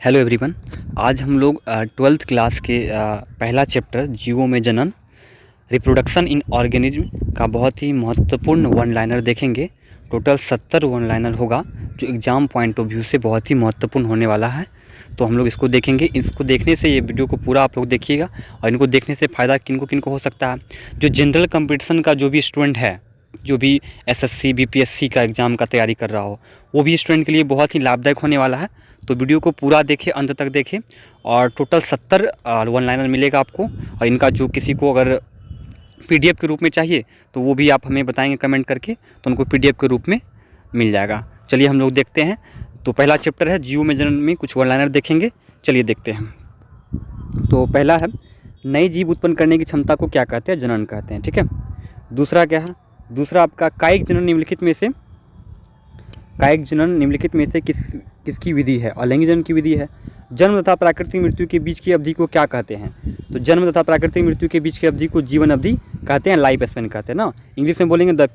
Hello everyone. आज हम लोग 12th क्लास के पहला चैप्टर जीवों में जनन रिप्रोडक्शन इन ऑर्गेनिज्म का बहुत ही महत्वपूर्ण वन लाइनर देखेंगे। टोटल 70 वन लाइनर होगा जो एग्ज़ाम पॉइंट ऑफ व्यू से बहुत ही महत्वपूर्ण होने वाला है। तो हम लोग इसको देखेंगे। इसको देखने से ये वीडियो को पूरा आप लोग देखिएगा और इनको देखने से फ़ायदा किनको किनको हो सकता है। जो जनरल कंपटीशन का जो भी स्टूडेंट है, जो भी एसएससी बीपीएससी का एग्ज़ाम का तैयारी कर रहा हो, वो भी स्टूडेंट के लिए बहुत ही लाभदायक होने वाला है। तो वीडियो को पूरा देखें, अंत तक देखें। और टोटल 70 वन लाइनर मिलेगा आपको। और इनका जो किसी को अगर पीडीएफ के रूप में चाहिए तो वो भी आप हमें बताएंगे कमेंट करके, तो उनको पीडीएफ के रूप में मिल जाएगा। चलिए हम लोग देखते हैं। तो पहला चैप्टर है जीव में जनन में कुछ वन लाइनर देखेंगे। चलिए देखते हैं। तो पहला है नई जीव उत्पन्न करने की क्षमता को क्या कहते हैं? जनन कहते हैं। ठीक है। दूसरा क्या है? दूसरा आपका कायिक जनन निम्नलिखित में से किसकी विधि है? अलैंगिक जनन की विधि है। जन्म तथा प्राकृतिक मृत्यु के बीच की अवधि को क्या कहते हैं? तो जन्म तथा प्राकृतिक मृत्यु के बीच की अवधि को जीवन अवधि कहते हैं, लाइफ स्पैन कहते हैं ना। इंग्लिश में बोलेंगे the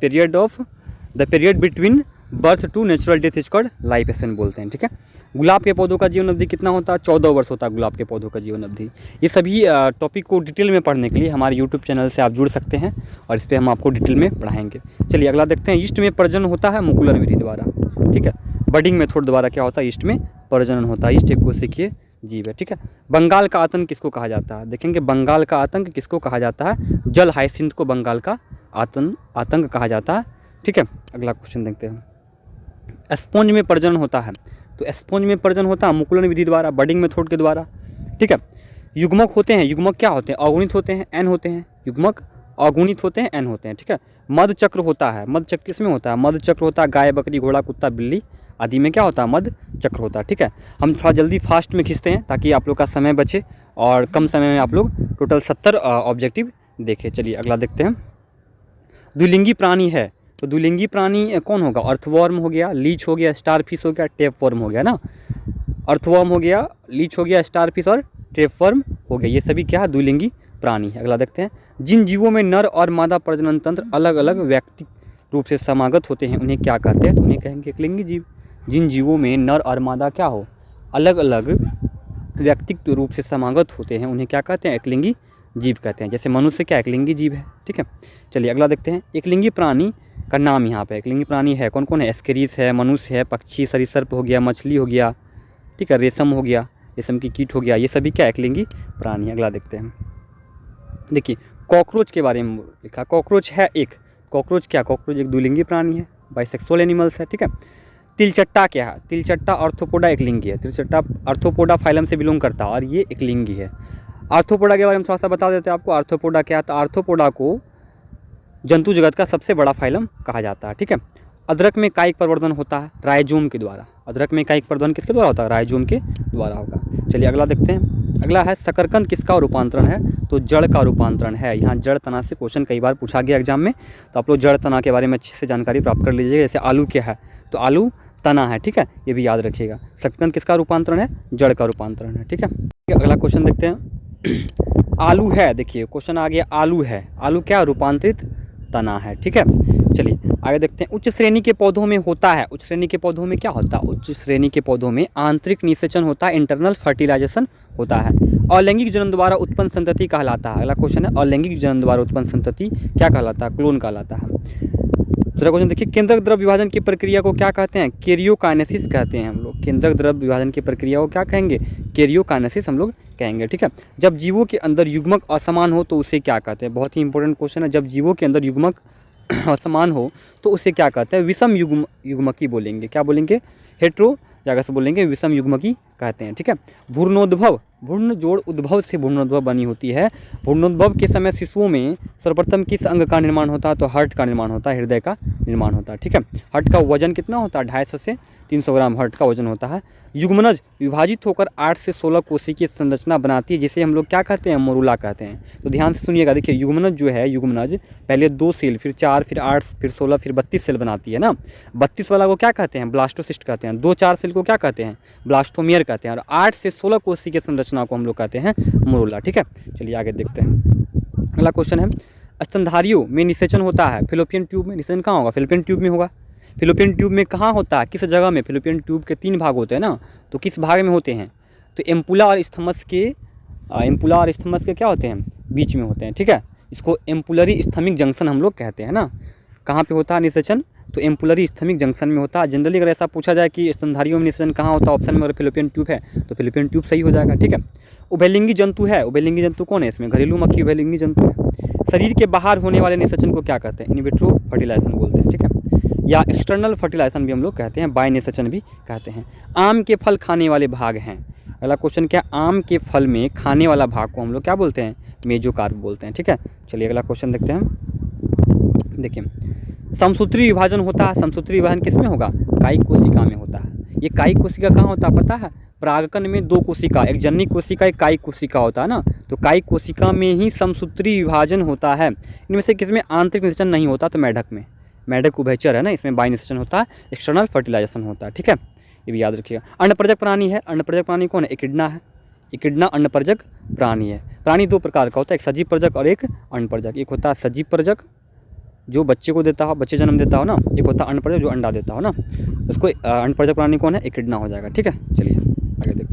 period between birth to natural death is called life span बोलते हैं। ठीक है। गुलाब के पौधों का जीवन अवधि कितना होता है? 14 वर्ष होता है गुलाब के पौधों का जीवन अवधि। ये सभी टॉपिक को डिटेल में पढ़ने के लिए हमारे यूट्यूब चैनल से आप जुड़ सकते हैं और इस पर हम आपको डिटेल में पढ़ाएंगे। चलिए अगला देखते हैं। ईस्ट में प्रजनन होता है मुकुलन विधि द्वारा। ठीक है। बडिंग मेथड द्वारा क्या होता है? ईस्ट में प्रजनन होता है। ईस्ट एक कोशिकीय जीव है। ठीक है। बंगाल का आतंक किसको कहा जाता है? देखेंगे बंगाल का आतंक किसको कहा जाता है? जल हाइसिंथ को बंगाल का आतंक कहा जाता है। ठीक है। अगला क्वेश्चन देखते हैं। स्पॉन्ज में प्रजनन होता है, तो स्पॉन्ज में प्रजनन होता है मुकुलन विधि द्वारा, बडिंग मेथड के द्वारा। ठीक है। युग्मक होते हैं, युग्मक क्या होते हैं? अगुणित होते हैं, एन होते हैं। युग्मक अगुणित होते हैं, एन होते हैं। ठीक है। मध चक्र होता है। मध चक्र किसमें होता है? मध चक्र होता है गाय, बकरी, घोड़ा, कुत्ता, बिल्ली आदि में क्या होता है? मध चक्र होता है। ठीक है। हम थोड़ा जल्दी फास्ट में खींचते हैं ताकि आप लोग का समय बचे और कम समय में आप लोग टोटल 70 ऑब्जेक्टिव देखें। चलिए अगला देखते हैं। द्विलिंगी प्राणी है, तो द्विलिंगी प्राणी कौन होगा? अर्थवर्म हो गया, लीच हो गया, स्टारफिश हो गया, टेपवर्म हो गया ना। अर्थवर्म हो गया, लीच हो गया, स्टारफिश और टेपवर्म हो गया। ये सभी क्या है? द्विलिंगी प्राणी है। अगला देखते हैं। जिन जीवों में नर और मादा प्रजनन तंत्र अलग अलग व्यक्तिगत रूप से समागत होते हैं उन्हें क्या कहते हैं? तो उन्हें कहेंगे एकलिंगी जीव। जिन जीवों में नर और मादा क्या हो? अलग अलग व्यक्तिगत रूप से समागत होते हैं उन्हें क्या कहते हैं? एकलिंगी जीव कहते हैं। जैसे मनुष्य क्या एकलिंगी जीव है। ठीक है। चलिए अगला देखते हैं। एकलिंगी प्राणी का नाम यहाँ पे एकलिंगी प्राणी है कौन कौन है? एस्केरिस है, मनुष्य है, पक्षी सरीसृप हो गया, मछली हो गया, ठीक है, रेशम हो गया, रेशम की कीट हो गया। ये सभी क्या एकलिंगी प्राणी है। अगला देखते हैं। देखिए कॉकरोच के बारे में लिखा। कॉकरोच है एक, कॉकरोच क्या? कॉकरोच एक द्विलिंगी प्राणी है, बाइसेक्सुअल एनिमल्स है। ठीक है। तिलचट्टा क्या है? तिलचट्टा आर्थ्रोपोडा एकलिंगी है। तिलचट्टा आर्थ्रोपोडा फाइलम से बिलोंग करता है और ये एकलिंगी है। आर्थ्रोपोडा के बारे में थोड़ा सा बता देते हैं आपको। आर्थ्रोपोडा क्या है? तो आर्थ्रोपोडा को जंतु जगत का सबसे बड़ा फाइलम कहा जाता है। ठीक है। अदरक में कायिक प्रवर्धन होता है राइजोम के द्वारा। अदरक में कायिक प्रवर्धन किसके द्वारा होता है? राइजोम के द्वारा होगा। चलिए अगला देखते हैं। अगला है शकरकंद किसका रूपांतरण है? तो जड़ का रूपांतरण है। यहाँ जड़ तना से क्वेश्चन कई बार पूछा गया एग्जाम में, तो आप लोग जड़ तना के बारे में अच्छे से जानकारी प्राप्त कर लीजिएगा। जैसे आलू क्या है? तो आलू तना है। ठीक है। ये भी याद रखिएगा। शकरकंद किसका रूपांतरण है? जड़ का रूपांतरण है। ठीक है। अगला क्वेश्चन देखते हैं। आलू है, देखिए क्वेश्चन आ गया। आलू है, आलू क्या? रूपांतरित तना है। ठीक है। चलिए आगे देखते हैं। उच्च श्रेणी के पौधों में होता है, उच्च श्रेणी के पौधों में क्या होता है? उच्च श्रेणी के पौधों में आंतरिक निषेचन होता है, इंटरनल फर्टिलाइजेशन होता है। अलैंगिक जनन द्वारा उत्पन्न संतति कहलाता है। अगला क्वेश्चन है अलैंगिक जनन द्वारा उत्पन्न संतति क्या कहलाता है? क्लोन कहलाता है। दूसरा क्वेश्चन देखिए। केंद्रक द्रव्य विभाजन की प्रक्रिया को क्या कहते हैं? कैरियोकाइनेसिस कहते हैं हम लोग। केंद्रक द्रव्य विभाजन की प्रक्रिया को क्या कहेंगे? कैरियोकाइनेसिस हम लोग कहेंगे। ठीक है। जब जीवों के अंदर युग्मक असमान हो तो उसे क्या कहते हैं? बहुत ही इंपॉर्टेंट क्वेश्चन है। जब जीवों के अंदर युग्मक असमान हो तो उसे क्या कहते हैं? विषम युग्मकी बोलेंगे। क्या बोलेंगे? हेट्रो जगह से बोलेंगे विषम युग्मकी कहते हैं। ठीक है। भ्रूणोद्भव, भ्रूण जोड़ उद्भव से भ्रूणोद्भव बनी होती है। भ्रूणोद्भव के समय शिशुओं में सर्वप्रथम किस अंग का निर्माण होता है? तो हार्ट का निर्माण होता है, हृदय का निर्माण होता है। ठीक है। हार्ट का वजन कितना होता है? 250 से 300 ग्राम हार्ट का वजन होता है। युग्मनज विभाजित होकर 8 से 16 कोशिकीय संरचना बनाती है जिसे हम लोग क्या कहते हैं? मोरुला कहते हैं। तो ध्यान से सुनिएगा। देखिए युग्मनज जो है, युग्मनज पहले 2 सेल, फिर 4, फिर 8, फिर 16, फिर 32 सेल बनाती है ना। 32 वाला को क्या कहते हैं? ब्लास्टोसिस्ट कहते हैं। 2-4 सेल को क्या कहते हैं? ब्लास्टोमियर कहते हैं। और 8 से 16 कोशिकीय संरचना को हम लोग कहते हैं मोरुला। ठीक है। चलिए आगे देखते हैं। अगला क्वेश्चन है। स्तनधारियों में निषेचन होता है। फिलोपियन ट्यूब में निषेचन कहाँ होगा? फिलोपियन ट्यूब में होगा। फिलोपियन ट्यूब में कहाँ होता है? किस जगह में? फिलोपियन ट्यूब के 3 भाग होते हैं ना, तो किस भाग में होते हैं? तो एम्पुला और स्थमस के क्या होते हैं, बीच में होते हैं, ठीक है। इसको एम्पुलरी स्थमिक जंक्शन हम लोग कहते हैं ना। कहाँ पे होता है निषेचन, तो एम्पुलरी स्थमिक जंक्शन में होता है। जनरली अगर ऐसा पूछा जाए कि स्तनधारियों में निषेचन कहाँ होता है, ऑप्शन में अगर फेलोपियन ट्यूब है तो फेलोपियन ट्यूब सही हो जाएगा, ठीक है। उभयलिंगी जंतु है, उभयलिंगी जंतु कौन है इसमें, घरेलू मक्खी उभयलिंगी जंतु है। शरीर के बाहर होने वाले निषेचन को क्या कहते हैं, इन विट्रो फर्टिलाइजेशन बोलते हैं, ठीक है, या एक्सटर्नल फर्टिलाइजेशन भी हम लोग कहते हैं, बाय निषेचन भी कहते हैं। आम के फल खाने वाले भाग हैं, अगला क्वेश्चन क्या, आम के फल में खाने वाला भाग को हम लोग क्या बोलते हैं, मेजोकार्प बोलते हैं, ठीक है। चलिए अगला क्वेश्चन देखते हैं। देखिए समसूत्री विभाजन होता है, समसूत्री विभाजन किसमें होगा, कायिक कोशिका में होता है। ये कायिक कोशिका कहाँ होता है पता है, परागकण में 2 कोशिका, एक जननी कोशिका एक कायिक कोशिका होता है ना, तो कायिक कोशिका में ही समसूत्री विभाजन होता है। इनमें से किसमें आंतरिक निषेचन नहीं होता, तो मेढक में, मेढक उभयचर है ना, इसमें बाय निषेचन होता है, एक्सटर्नल फर्टिलाइजेशन होता है, ठीक है, ये भी याद रखिएगा। अन्नप्रजक प्राणी है, अन्नप्रजक प्राणी कौन है, एकिडना है, एकिडना अन्नप्रजक प्राणी है। प्राणी 2 प्रकार का होता है, एक सजीव प्रजक और एक अन्नप्रजक। एक होता है सजीव प्रजक जो बच्चे को देता हो, बच्चे जन्म देता हो ना, एक होता है अन्नप्रजक जो अंडा देता हो ना, उसको अन्नप्रजक प्राणी कौन है, एकिडना हो जाएगा, ठीक है। चलिए आगे देखते हैं।